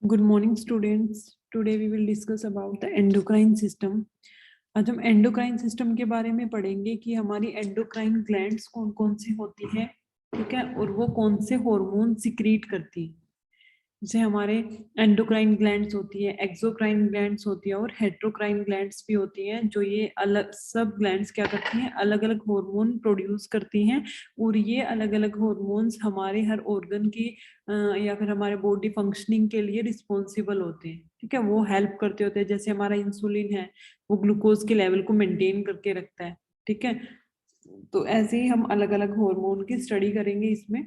Good morning, students. Today we will discuss about the endocrine system. आज हम endocrine system के बारे में पढ़ेंगे कि हमारी एंडोक्राइन ग्लैंड्स कौन कौन सी होती हैं, ठीक है, और वो कौन से हार्मोन सिक्रीट करती हैं। जैसे हमारे एंडोक्राइन ग्लैंड्स होती है, एक्सोक्राइन ग्लैंड्स होती है और हेट्रोक्राइन ग्लैंड्स भी होती हैं। जो ये अलग सब ग्लैंड्स क्या करती हैं, अलग अलग हार्मोन प्रोड्यूस करती हैं और ये अलग अलग हार्मोन्स हमारे हर ऑर्गन की या फिर हमारे बॉडी फंक्शनिंग के लिए रिस्पॉन्सिबल होते हैं, ठीक है, वो हेल्प करते होते हैं। जैसे हमारा इंसुलिन है, वो ग्लूकोज के लेवल को मेंटेन करके रखता है, ठीक है। तो ऐसे ही हम अलग अलग हार्मोन की स्टडी करेंगे इसमें।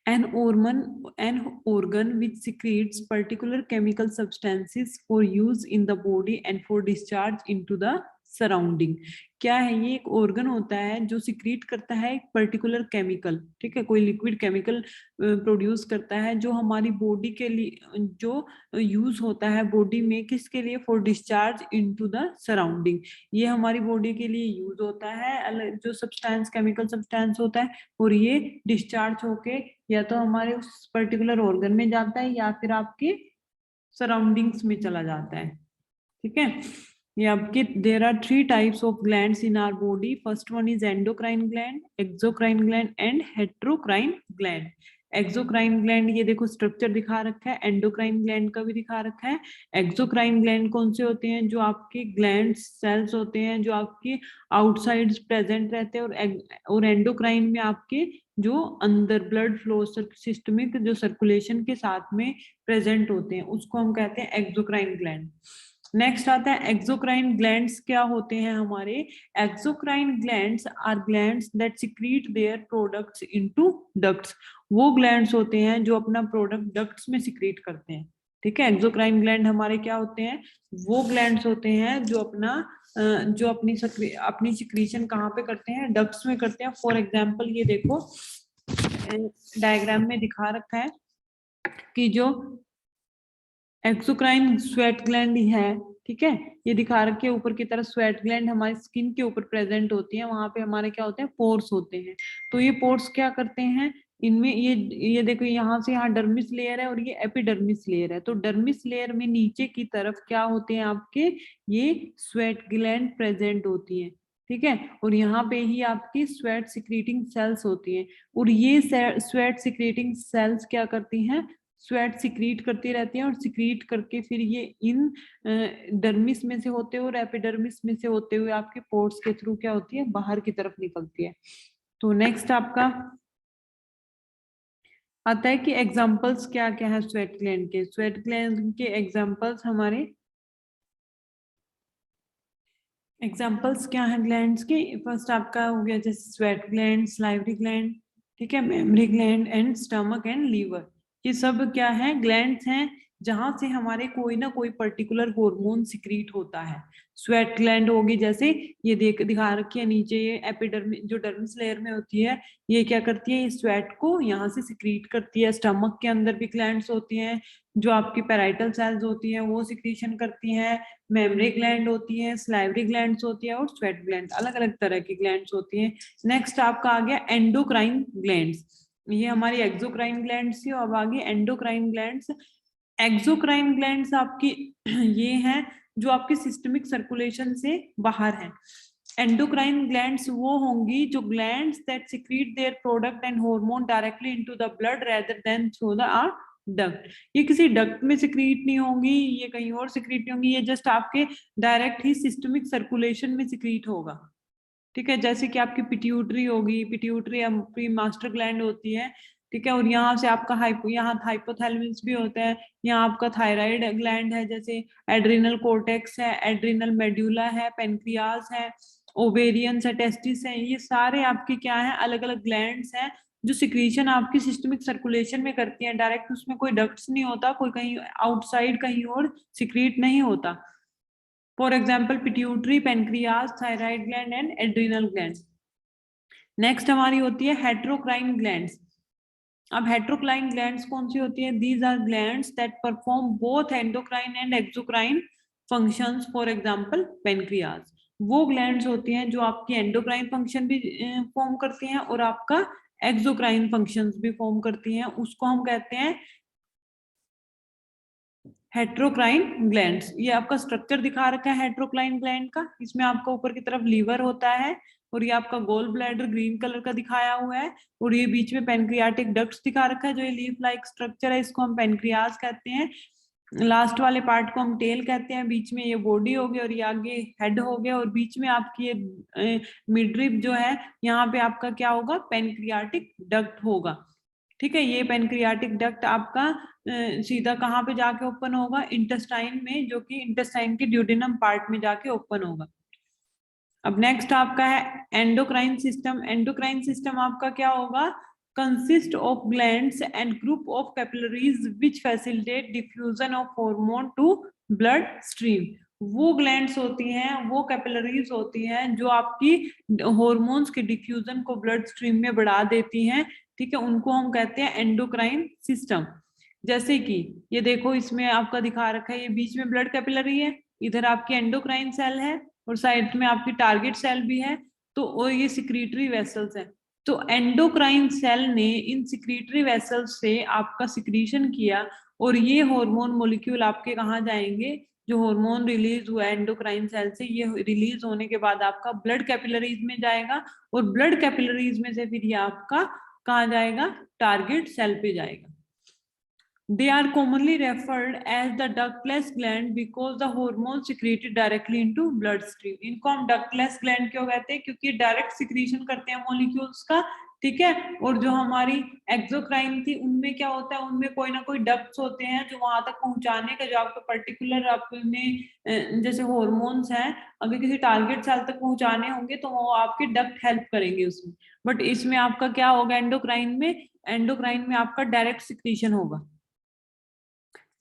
An organ which secretes particular chemical substances for use in the body and for discharge into the surrounding. क्या है ये? एक ऑर्गन होता है जो सिक्रीट करता है एक पर्टिकुलर केमिकल, ठीक है, कोई लिक्विड केमिकल प्रोड्यूस करता है जो हमारी बॉडी के लिए जो यूज होता है बॉडी में, किसके लिए? For discharge into the surrounding. ये हमारी बॉडी के लिए यूज होता है जो सब्सटेंस, केमिकल सब्सटेंस होता है, और ये डिस्चार्ज होके या तो हमारे उस पर्टिकुलर ऑर्गन में जाता है या फिर आपके सराउंडिंग्स में चला जाता है, ठीक है। ये आपके there are 3 types of glands in our body. First one is endocrine gland, exocrine gland and heterocrine gland. Exocrine gland ये देखो स्ट्रक्चर दिखा रखा है, एंडोक्राइन ग्लैंड का भी दिखा रखा है। एक्सोक्राइन ग्लैंड कौन से होते हैं? जो आपके ग्लैंड सेल्स होते हैं जो आपके आउटसाइड प्रेजेंट रहते हैं, और एंडोक्राइन में आपके जो अंदर ब्लड फ्लो सिस्टमिक जो सर्कुलेशन के साथ में प्रेजेंट होते हैं, उसको हम कहते हैं एक्सोक्राइन ग्लैंड। नेक्स्ट आता है एक्सोक्राइन ग्लैंड्स। क्या होते हैं हमारे? Exocrine glands are glands that secrete their products into ducts. वो ग्लैंड्स होते हैं जो अपना प्रोडक्ट डक्ट्स में सिक्रीट करते हैं, ठीक है। एक्सोक्राइन ग्लैंड हमारे क्या होते हैं? वो ग्लैंड्स होते हैं जो जो अपनी सिक्रीशन कहाँ पे करते हैं? डक्ट्स में करते हैं। फॉर एग्जाम्पल ये देखो डायग्राम में दिखा रखा है कि जो एक्सोक्राइन स्वेट ग्लैंड है, ठीक है, ये दिखा रखे ऊपर की तरफ स्वेट ग्लैंड हमारी स्किन के ऊपर प्रेजेंट होती है। वहां पे हमारे क्या होते हैं? पोर्स होते हैं। तो ये पोर्स क्या करते हैं? इनमें ये देखो यहाँ से यहाँ डर्मिस लेयर है और ये एपिडर्मिस लेयर है। तो डर्मिस लेयर में नीचे की तरफ क्या होते हैं आपके? ये स्वेट ग्लैंड प्रेजेंट होती है, ठीक है, और यहाँ पे ही आपकी स्वेट सिक्रीटिंग सेल्स होती हैं। और ये स्वेट सिक्रीटिंग सेल्स क्या करती हैं? स्वेट सिक्रीट करती रहती हैं और सिक्रीट करके फिर ये इन डर्मिस में से होते हुए और एपिडर्मिस में से होते हुए आपके पोर्स के थ्रू क्या होती है? बाहर की तरफ निकलती है। तो नेक्स्ट आपका आता है कि एग्जांपल्स क्या क्या है स्वेट ग्लैंड के। स्वेट ग्लैंड के एग्जांपल्स क्या है ग्लैंड्स के? फर्स्ट आपका हो गया जैसे स्वेट ग्लैंड, सलाइवरी ग्लैंड, ठीक है, mammary gland and stomach and liver. ये सब क्या है? ग्लैंड्स हैं जहां से हमारे कोई ना कोई पर्टिकुलर हार्मोन सिक्रीट होता है। स्वेट ग्लैंड होगी जैसे ये दिखा रखी है नीचे, ये एपिडर्मिस जो डर्मिस लेयर में होती है, ये क्या करती है? ये स्वेट को यहाँ से सिक्रीट करती है। स्टमक के अंदर भी ग्लैंड्स होती हैं जो आपकी पैराइटल सेल्स होती हैं, वो सिक्रीशन करती हैं। मेमरी ग्लैंड होती है, सलाइवरी ग्लैंड्स होती है और स्वेट ग्लैंड, अलग अलग तरह की ग्लैंड्स होती हैं। नेक्स्ट आपका आ गया एंडोक्राइन ग्लैंड्स। ये हमारी एक्सोक्राइन ग्लैंड्स थी, अब आगे एंडोक्राइन ग्लैंड्स। एक्सोक्राइन ग्लैंड्स आपकी ये हैं जो आपकी सिस्टमिक सर्कुलेशन से बाहर हैं। एंडोक्राइन ग्लैंड्स वो होंगी जो glands that secrete their product and hormone directly into the blood rather than through the duct. ये किसी डक्ट में सिक्रीट नहीं होंगी, ये कहीं और सिक्रीट नहीं होंगी, ये जस्ट आपके डायरेक्ट ही सिस्टमिक सर्कुलेशन में सिक्रीट होगा, ठीक है। जैसे कि आपकी पिट्यूटरी होगी, पिट्यूटरी आपकी मास्टर ग्लैंड होती है, ठीक है, और यहाँ से आपका यहाँ हाइपोथैलेमस भी होता है। यहाँ आपका थायराइड ग्लैंड है, जैसे एड्रिनल कोर्टेक्स है, एड्रिनल मेड्यूला है, पेनक्रियास है, ओवेरियंस है, टेस्टिस है। ये सारे आपके क्या है? अलग अलग ग्लैंड्स हैं जो सिक्रीशन आपकी सिस्टमिक सर्कुलेशन में करती हैं। डायरेक्ट उसमें कोई डक्ट्स नहीं होता, कोई कहीं आउटसाइड कहीं और सिक्रीट नहीं होता। For example pituitary, pancreas, thyroid gland and adrenal gland. Next हमारी होती है हेट्रोक्राइन ग्लैंड्स। अब हेट्रोक्राइन ग्लैंड्स कौन सी होती है? These are glands that perform both endocrine and exocrine functions. For example pancreas. वो ग्लैंड्स होती हैं जो आपकी एंडोक्राइन फंक्शन भी फॉर्म करती हैं और आपका एक्सोक्राइन फंक्शंस भी फॉर्म करती हैं। उसको हम कहते हैं हेट्रोक्राइन ग्लैंड्स, ये आपका स्ट्रक्चर दिखा रखा है हेट्रोक्राइन ग्लैंड का। इसमें आपका ऊपर की तरफ लीवर होता है और ये आपका गोल ब्लैडर ग्रीन कलर का दिखाया हुआ है और ये बीच में पेनक्रियाटिक डक्ट्स दिखा रखा है। जो ये लीफ लाइक स्ट्रक्चर है इसको हम पेनक्रियाज कहते हैं। लास्ट वाले पार्ट को हम टेल कहते हैं। बीच में ये बॉडी हो गई और ये आगे हेड हो गया और बीच में आपकी ये मिडरिब जो है यहाँ पे आपका क्या होगा, पेनक्रियाटिक डक्ट होगा। ठीक है, ये पेनक्रियाटिक डक्ट आपका सीधा कहाँ पे जाके ओपन होगा, इंटेस्टाइन में, जो कि इंटेस्टाइन के ड्यूडेनम पार्ट में जाके ओपन होगा। अब नेक्स्ट आपका है एंडोक्राइन सिस्टम। एंडोक्राइन सिस्टम आपका क्या होगा, consist of glands and group of capillaries which facilitate diffusion of hormone to blood stream. वो ग्लैंड्स होती हैं, वो कैपिलरीज होती हैं जो आपकी हॉर्मोन्स के डिफ्यूजन को ब्लड स्ट्रीम में बढ़ा देती हैं। ठीक है, उनको हम कहते हैं एंडोक्राइन सिस्टम। जैसे कि ये देखो, इसमें आपका दिखा रखा है, ये बीच में ब्लड कैपिलरी है, इधर आपकी एंडोक्राइन सेल है और साइड में आपकी टारगेट सेल भी है। तो और ये सिक्रीटरी वेसल्स है। तो एंडोक्राइन सेल ने इन सिक्रीटरी वेसल्स से आपका सिक्रीशन किया और ये हार्मोन मॉलिक्यूल आपके कहाँ जाएंगे, जो हार्मोन रिलीज हुआ एंडोक्राइन सेल से, ये रिलीज होने के बाद आपका ब्लड कैपिलरीज में जाएगा और ब्लड कैपिलरीज में से फिर ये आपका कहाँ जाएगा, टारगेट सेल पे जाएगा। They are commonly referred as the ductless gland because the hormone secreted directly into bloodstream. इनको हम ductless gland क्यों कहते हैं, क्योंकि डायरेक्ट सिक्रीशन करते हैं मॉलिक्यूल्स का। ठीक है, और जो हमारी एक्सोक्राइन थी उनमें क्या होता है, उनमें कोई ना कोई डक्ट्स होते हैं जो वहां तक पहुंचाने का, जो आपको पर्टिकुलर अपने जैसे हॉर्मोन्स हैं अगर किसी टारगेट सेल तक पहुंचाने होंगे तो वो आपके डक्ट हेल्प करेंगे उसमें। बट इसमें आपका क्या होगा, एंडोक्राइन में आपका डायरेक्ट सिक्रीशन होगा।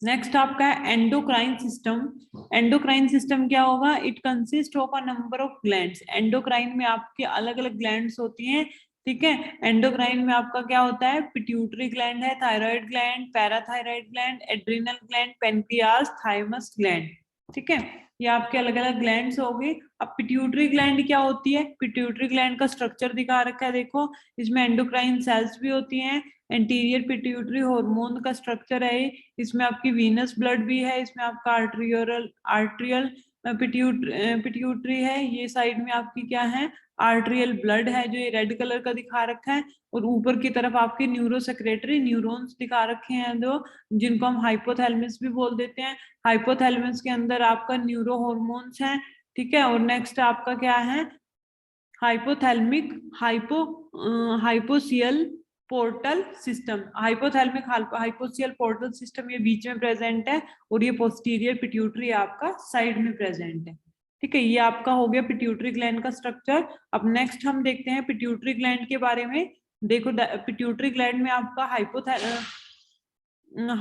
नेक्स्ट आपका है एंडोक्राइन सिस्टम। एंडोक्राइन सिस्टम क्या होगा, it consist of a number of glands. Endocrine में आपके अलग अलग ग्लैंड्स होती हैं। ठीक है, एंडोक्राइन में आपका क्या होता है, पिट्यूटरी ग्लैंड है, thyroid gland, parathyroid gland, adrenal gland, pancreas, thymus gland. ठीक है, ये आपके अलग अलग ग्लैंड्स हो गए। अब पिट्यूटरी ग्लैंड क्या होती है, पिट्यूटरी ग्लैंड का स्ट्रक्चर दिखा रखा है, देखो इसमें एंडोक्राइन सेल्स भी होती हैं। एंटीरियर पिट्यूटरी हार्मोन का स्ट्रक्चर है, इसमें आपकी वीनस ब्लड भी है, इसमें आपका आर्ट्रियल पिट्यूटरी है, ये साइड में आपकी क्या है, आर्ट्रियल ब्लड है जो ये रेड कलर का दिखा रखा है। और ऊपर की तरफ आपके न्यूरोसेक्रेटरी न्यूरॉन्स दिखा रखे हैं जो, जिनको हम हाइपोथैलेमस भी बोल देते हैं। हाइपोथैलेमस के अंदर आपका न्यूरो हॉर्मोन्स हैं। ठीक है, और नेक्स्ट आपका क्या है, hypothalamic hypophysial portal system. Hypothalamic hypophysial portal system ये बीच में प्रेजेंट है और ये पोस्टीरियर पिट्यूटरी आपका साइड में प्रेजेंट है। ठीक है, ये आपका हो गया पिट्यूटरी ग्लैंड का स्ट्रक्चर। अब नेक्स्ट हम देखते हैं पिट्यूटरी ग्लैंड के बारे में। देखो पिट्यूटरी ग्लैंड में आपका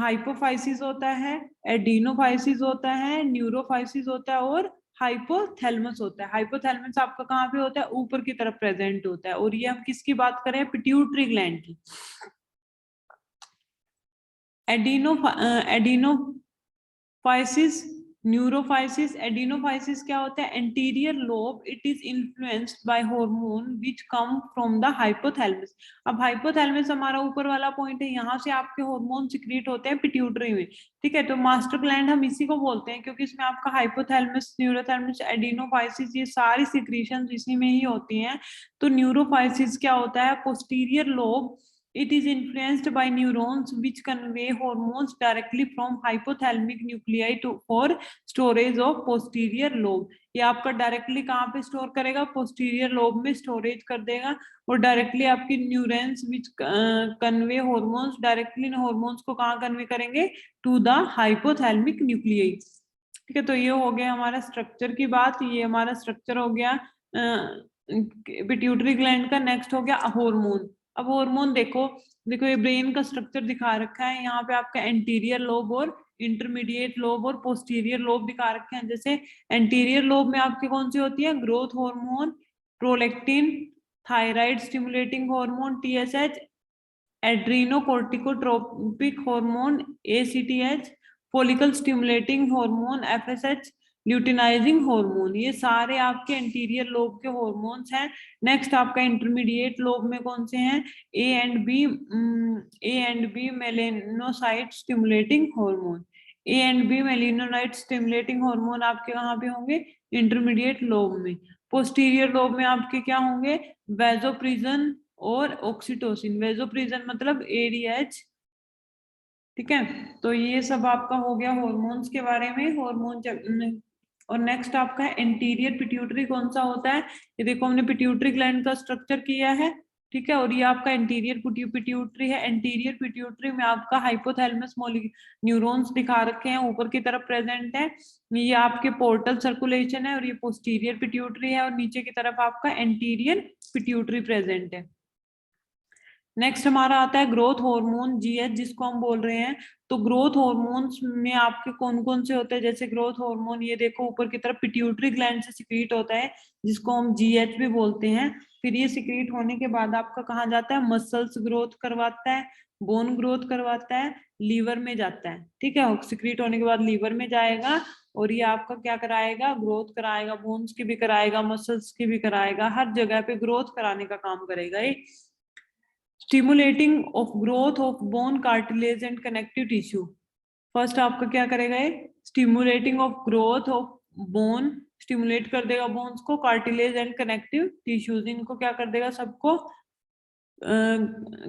हाइपोफाइसिस होता है, एडिनोफाइसिस होता है, न्यूरोफाइसिस होता है और हाइपोथैलेमस होता है। हाइपोथैलेमस आपका कहाँ पे होता है, ऊपर की तरफ प्रेजेंट होता है। और ये हम किसकी बात करें, पिट्यूटरी ग्लैंड की। एडिनोफाइसिस, न्यूरोफाइसिस। एडिनोफाइसिस क्या होता है, anterior lobe, it is influenced by hormone which come from the hypothalamus. अब हाइपोथैलेमस हमारा ऊपर वाला पॉइंट है, यहाँ से आपके हार्मोन सिक्रीट होते हैं पिट्यूटरी में। ठीक है, तो मास्टर ग्लैंड हम इसी को बोलते हैं क्योंकि इसमें आपका हाइपोथैलेमस, न्यूरोथैलेमस, एडिनोफाइसिस ये सारी सिक्रीशन इसी में ही होती हैं। तो न्यूरोफाइसिस क्या होता है, posterior lobe, it is influenced by neurons which convey hormones directly from hypothalamic nuclei to for storage of posterior lobe। ये आपका डायरेक्टली कहाँ पे स्टोर करेगा, पोस्टीरियर लोब में स्टोरेज कर देगा। और डायरेक्टली आपकी न्यूरॉन्स विच कन्वे हॉर्मोन्स, डायरेक्टली हॉर्मोन्स को कहाँ कन्वे करेंगे, टू द हाइपोथैलेमिक न्यूक्लियाई। ठीक है, तो ये हो गया हमारा स्ट्रक्चर की बात, ये हमारा स्ट्रक्चर हो गया पिट्यूटरी ग्लैंड का। नेक्स्ट हो गया हार्मोन। अब हार्मोन देखो, ये ब्रेन का स्ट्रक्चर दिखा रखा है, यहाँ पे आपका एंटीरियर लोब और इंटरमीडिएट लोब और पोस्टीरियर लोब दिखा रखे हैं। जैसे एंटीरियर लोब में आपकी कौन सी होती है, growth hormone, prolactin, thyroid stimulating hormone TSH, adrenocorticotropic hormone ACTH, follicle stimulating hormone FSH, luteinising hormone. ये सारे आपके एंटीरियर लोब के हार्मोन्स हैं। नेक्स्ट आपका इंटरमीडिएट लोब में कौन से हैं, A and B melanocyte stimulating hormone. A and B melanocyte stimulating hormone आपके कहाँ पे होंगे, इंटरमीडिएट लोब में। पोस्टीरियर लोब में आपके क्या होंगे, वैसोप्रेसिन और ऑक्सीटोसिन। वैसोप्रेसिन मतलब एडीएच, ठीक है। तो ये सब आपका हो गया हार्मोन्स के बारे में, हार्मोन। और नेक्स्ट आपका है एंटीरियर पिट्यूटरी कौन सा होता है, ये देखो हमने पिट्यूटरी ग्लैंड का स्ट्रक्चर किया है, ठीक है। और ये आपका इंटीरियर पिट्यूटरी है। एंटीरियर पिट्यूटरी में आपका हाइपोथैलेमस न्यूरॉन्स दिखा रखे हैं, ऊपर की तरफ प्रेजेंट है। ये आपके पोर्टल सर्कुलेशन है, और ये पोस्टीरियर पिट्यूटरी है, और नीचे की तरफ आपका एंटीरियर पिट्यूटरी प्रेजेंट है। नेक्स्ट हमारा आता है ग्रोथ हार्मोन जीएच, जिसको हम बोल रहे हैं। तो ग्रोथ हार्मोन्स में आपके कौन कौन से होते हैं, जैसे ग्रोथ हार्मोन ये देखो ऊपर की तरफ पिट्यूटरी ग्लैंड से सिक्रीट होता है, जिसको हम जीएच भी बोलते हैं। फिर ये सिक्रीट होने के बाद आपका कहाँ जाता है, मसल्स ग्रोथ करवाता है, बोन ग्रोथ करवाता है, लीवर में जाता है, ठीक है। सिक्रीट होने के बाद लीवर में जाएगा, और ये आपका क्या कराएगा, ग्रोथ कराएगा, बोन्स की भी कराएगा, मसल्स की भी कराएगा, हर जगह पे ग्रोथ कराने का काम करेगा ये। Stimulating of growth of bone cartilage and connective tissue. First आपका क्या करेगा ये, stimulating of growth of bone, stimulate कर देगा बोन्स को, कार्टिलेज एंड कनेक्टिव टिश्यूज इनको क्या कर देगा, सबको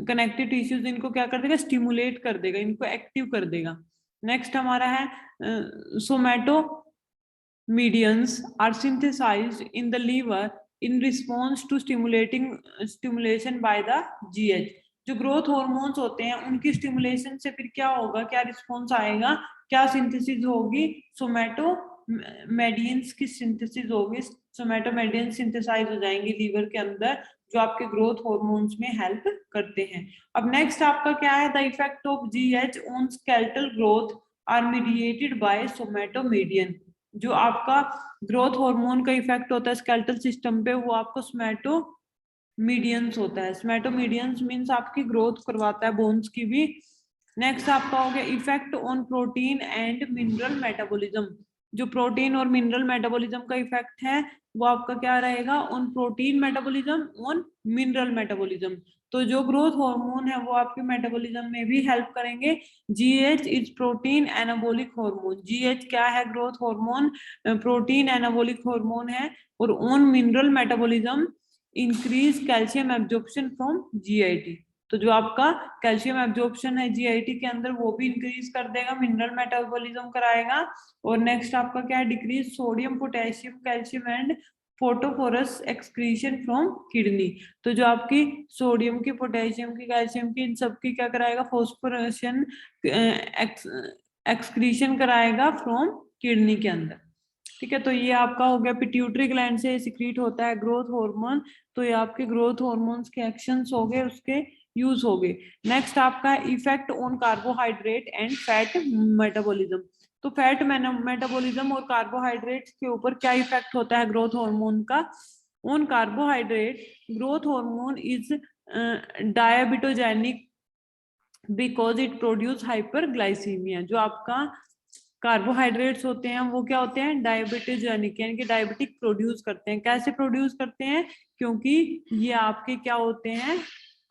कनेक्टिव टिश्यूज इनको क्या कर देगा, स्टिमुलेट कर देगा, इनको एक्टिव कर देगा। नेक्स्ट हमारा है somatomedins are synthesized in the liver in response to stimulation by the GH। जो ग्रोथ हॉर्मोन्स होते हैं उनकी स्टिमुलेशन से फिर क्या होगा, क्या रिस्पॉन्स आएगा, क्या सिंथेसिस होगी, सोमैटोमेडियंस की सिंथेसिस होगी। सोमैटोमेडियंस सिंथेसाइज हो जाएंगे लीवर के अंदर, जो आपके ग्रोथ हॉर्मोन्स में हेल्प करते हैं। अब नेक्स्ट आपका क्या है, the effect of GH on skeletal growth are mediated by somatomedin. जो आपका ग्रोथ हार्मोन का इफेक्ट होता है स्केलेटल सिस्टम पे, वो आपको स्मैटोमीडियंस होता है। स्मैटोमीडियंस मींस आपकी ग्रोथ करवाता है बोन्स की भी। नेक्स्ट आपका हो गया effect on protein and mineral metabolism. जो प्रोटीन और मिनरल मेटाबॉलिज्म का इफेक्ट है वो आपका क्या रहेगा, on protein metabolism, on mineral metabolism. तो जो ग्रोथ हार्मोन है वो आपके मेटाबॉलिज्म में भी हेल्प करेंगे। GH is protein anabolic hormone. GH क्या है, growth hormone, protein anabolic hormone है। और on mineral metabolism, increase calcium absorption from GIT. तो जो आपका कैल्शियम एब्जॉर्प्शन है जीआईटी के अंदर वो भी इंक्रीज कर देगा, मिनरल मेटाबॉलिज्म कराएगा। और नेक्स्ट आपका क्या है, decrease sodium potassium calcium and phosphorus excretion from kidney. तो जो आपकी सोडियम की, पोटेशियम की, कैल्शियम की, इन सब की क्या कराएगा, फोस्फोरेशन एक्सक्रीशन कराएगा फ्रॉम किडनी के अंदर, ठीक है। तो ये आपका हो गया पिट्यूटरी ग्लैंड से सिक्रीट होता है ग्रोथ हार्मोन। तो ये आपके ग्रोथ हार्मोन्स के एक्शंस हो गए, उसके यूज हो गए। नेक्स्ट आपका effect on carbohydrate and fat metabolism. तो फैट मेटाबॉलिज्म और कार्बोहाइड्रेट्स के ऊपर क्या इफेक्ट होता है ग्रोथ हार्मोन का। On carbohydrate, growth hormone is diabetogenic because it produce hyperglycaemia. जो आपका कार्बोहाइड्रेट्स होते हैं वो क्या होते हैं, डायबिटोजेनिक, यानी कि डायबिटिक प्रोड्यूस करते हैं। कैसे प्रोड्यूस करते हैं, क्योंकि ये आपके क्या होते हैं,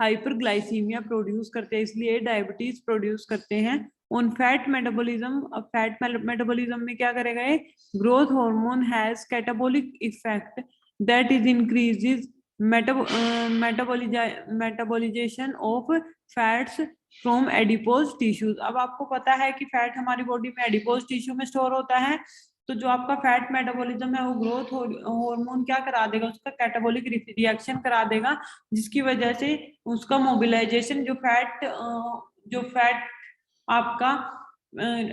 हाइपरग्लाइसीमिया प्रोड्यूस करते हैं, इसलिए डायबिटीज प्रोड्यूस करते हैं। ऑन फैट मेटाबॉलिज्म, अब फैट मेटाबॉलिज्म में क्या करेगा ये, growth hormone has catabolic effect that is increases metabolization of fats from adipose tissues. अब आपको पता है कि फैट हमारी बॉडी में एडिपोज टिश्यू में स्टोर होता है। तो जो आपका फैट मेटाबॉलिज्म है वो ग्रोथ हार्मोन क्या करा देगा, उसका कैटाबॉलिक रिएक्शन करा देगा, जिसकी वजह से उसका मोबिलाइजेशन, जो फैट आपका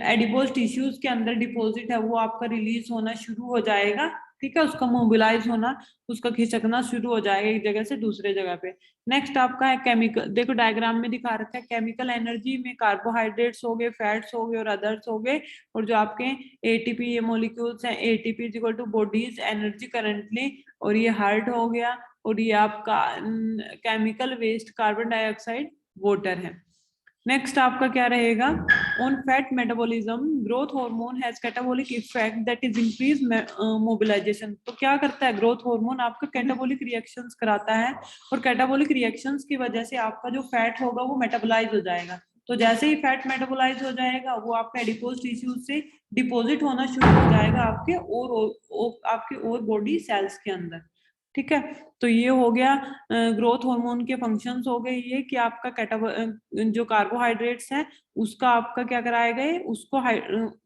एडिपोज टिश्यूज के अंदर डिपॉजिट है वो आपका रिलीज होना शुरू हो जाएगा, ठीक है। उसका मोबिलाइज होना, उसका खिसकना शुरू हो जाएगा एक जगह से दूसरे जगह पे। नेक्स्ट आपका है केमिकल, देखो डायग्राम में दिखा रखा है, केमिकल एनर्जी में कार्बोहाइड्रेट्स हो गए, फैट्स हो गए और अदर्स हो गए। और जो आपके एटीपी, ये मॉलिक्यूल्स हैं, ATP is equal to body's energy currently, और ये हार्ट हो गया। और ये आपका chemical waste carbon dioxide water है। नेक्स्ट आपका क्या रहेगा, on fat metabolism, growth hormone has catabolic effect that is increase mobilisation. तो क्या करता है ग्रोथ हार्मोन, आपका कैटाबॉलिक रिएक्शंस कराता है, और कैटाबॉलिक रिएक्शंस की वजह से आपका जो फैट होगा वो मेटाबोलाइज हो जाएगा। तो जैसे ही फैट मेटाबोलाइज हो जाएगा वो आपका एडिपोज टिश्यू से डिपॉजिट होना शुरू हो जाएगा आपके और बॉडी सेल्स के अंदर, ठीक है। तो ये हो गया ग्रोथ हार्मोन के फंक्शंस हो गए ये कि आपका जो कार्बोहाइड्रेट्स है उसका आपका क्या कराएगा,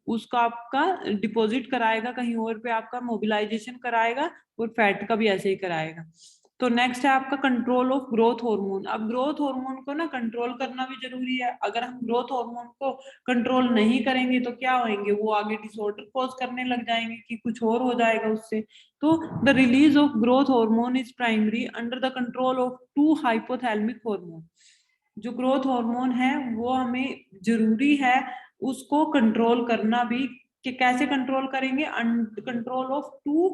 उसका आपका डिपॉजिट कराएगा कहीं और पे, आपका मोबिलाइजेशन कराएगा, और फैट का भी ऐसे ही कराएगा। तो नेक्स्ट है आपका कंट्रोल ऑफ ग्रोथ हार्मोन। अब ग्रोथ हार्मोन को ना कंट्रोल करना भी जरूरी है। अगर हम ग्रोथ हार्मोन को कंट्रोल नहीं करेंगे तो क्या होंगे, वो आगे डिसऑर्डर कॉज करने लग जाएंगे कि कुछ और हो जाएगा उससे। तो the release of growth hormone is primary under the control of 2 hypothalamic hormone. जो ग्रोथ हार्मोन है वो हमें जरूरी है उसको कंट्रोल करना भी, कि कैसे कंट्रोल करेंगे, कंट्रोल ऑफ 2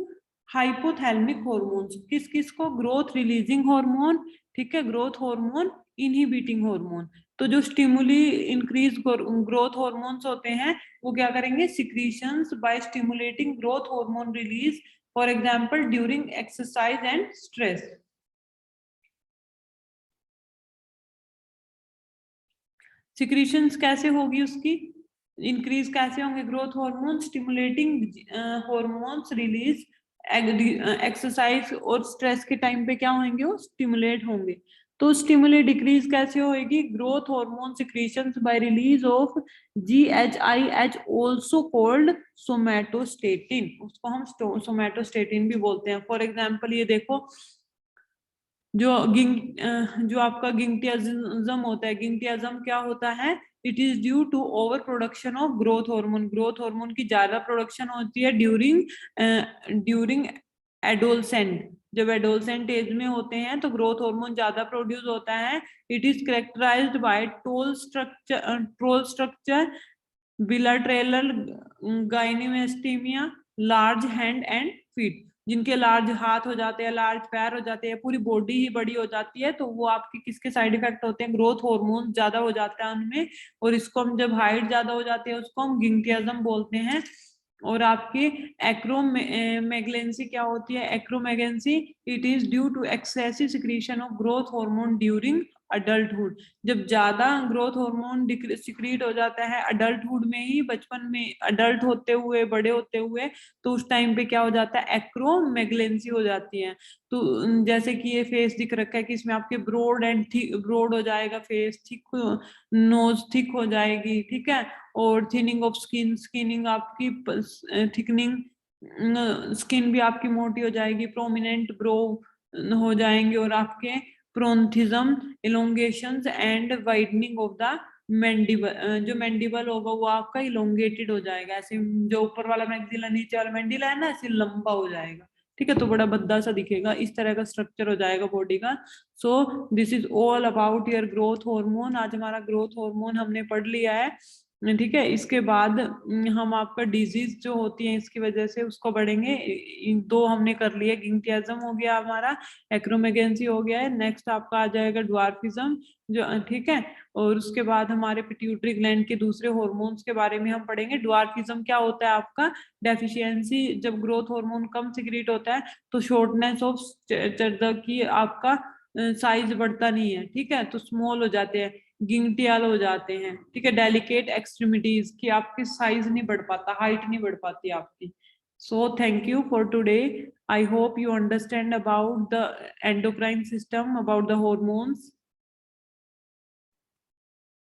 हाइपोथैलेमिक हार्मोन्स। किस किस को, ग्रोथ रिलीजिंग हार्मोन, ठीक है, ग्रोथ हार्मोन, इनहिबिटिंग हार्मोन। तो जो स्टिमुली इंक्रीज ग्रोथ हार्मोन्स होते हैं वो क्या करेंगे, secretions by stimulating growth hormone release, for example during exercise and stress. Secretions कैसे होगी उसकी, इंक्रीज कैसे होंगे, growth hormone stimulating hormones release exercise और स्ट्रेस के टाइम पे क्या होंगे, वो स्टिमुलेट होंगे। तो स्टिमुलेट डिक्रीज कैसे होएगी, growth hormone secretions by release of GHIH also called somatostatin, उसको हम सोमैटोस्टेटिन भी बोलते हैं। फॉर एग्जांपल ये देखो, जो आपका गिंगटियाज्म होता है, गिंगटियाज्म क्या होता है, it is due to over production of growth hormone. Growth hormone की ज्यादा प्रोडक्शन होती है ड्यूरिंग एडोलसेंट। जब एडोलसेंट एज में होते हैं तो ग्रोथ हार्मोन ज्यादा प्रोड्यूस होता है। It is characterized by tall structure bilateral gynecomastia, large hand and feet. जिनके लार्ज हाथ हो जाते हैं, लार्ज पैर हो जाते हैं, पूरी बॉडी ही बड़ी हो जाती है, तो वो आपके किसके साइड इफेक्ट होते हैं, ग्रोथ हार्मोन ज्यादा हो जाता है उनमें। और इसको हम, जब हाइट ज्यादा हो जाती है उसको हम गिंगटियाज्म बोलते हैं। और आपकी एक्रोमेगलेंसी क्या होती है, acromegaly, it is due to excessive secretion of growth hormone during adulthood. जब ज्यादा ग्रोथ हार्मोन सिक्रीट हो जाता है अडल्टहुड में ही, बचपन में, अडल्ट होते हुए, बड़े होते हुए, तो उस टाइम पे क्या हो जाता है, एक्रोमेगलेंसी हो जाती है। तो जैसे कि ये फेस दिख रखा है कि इसमें आपके ब्रॉड एंड थिक, ब्रॉड हो जाएगा फेस, थिक नोज थिक हो जाएगी, ठीक है। और थिनिंग ऑफ स्किन, स्किनिंग आपकी थिकनिंग, स्किन भी आपकी मोटी हो जाएगी, प्रोमिनेंट ब्रो हो जाएंगे, और आपके prognathism, elongations and widening of the mandible, जो मैंडिबल होगा वो आपका इलोंगेटेड हो जाएगा, ऐसे जो ऊपर वाला मैक्सिला नीचे वाला मैंडिला है ना, ऐसे लंबा हो जाएगा, ठीक है। तो बड़ा भद्दा सा दिखेगा, इस तरह का स्ट्रक्चर हो जाएगा बॉडी का। So this is all about your growth hormone. आज हमारा ग्रोथ हार्मोन हमने पढ़ लिया है, ठीक है। इसके बाद हम आपका डिजीज जो होती है इसकी वजह से उसको बढ़ेंगे। दो हमने कर लिए, गिंगटियाज्म हो गया हमारा, एक्रोमेगेंसी हो गया है, नेक्स्ट आपका आ जाएगा ड्वार्फिज्म, जो, ठीक है। और उसके बाद हमारे पिट्यूटरी ग्लैंड के दूसरे हार्मोन्स के बारे में हम पढ़ेंगे। ड्वार्फिज्म क्या होता है, आपका डेफिशिएंसी, जब ग्रोथ हार्मोन कम सिक्रीट होता है तो शॉर्टनेस ऑफ चरदा की आपका साइज बढ़ता नहीं है, ठीक है, तो स्मॉल हो जाते हैं, गिंगटियाल हो जाते हैं, ठीक है। डेलिकेट एक्सट्रीमिटीज की आपकी साइज नहीं बढ़ पाता, हाइट नहीं बढ़ पाती आपकी। So thank you for today. I hope you understand about the endocrine system, about the hormones.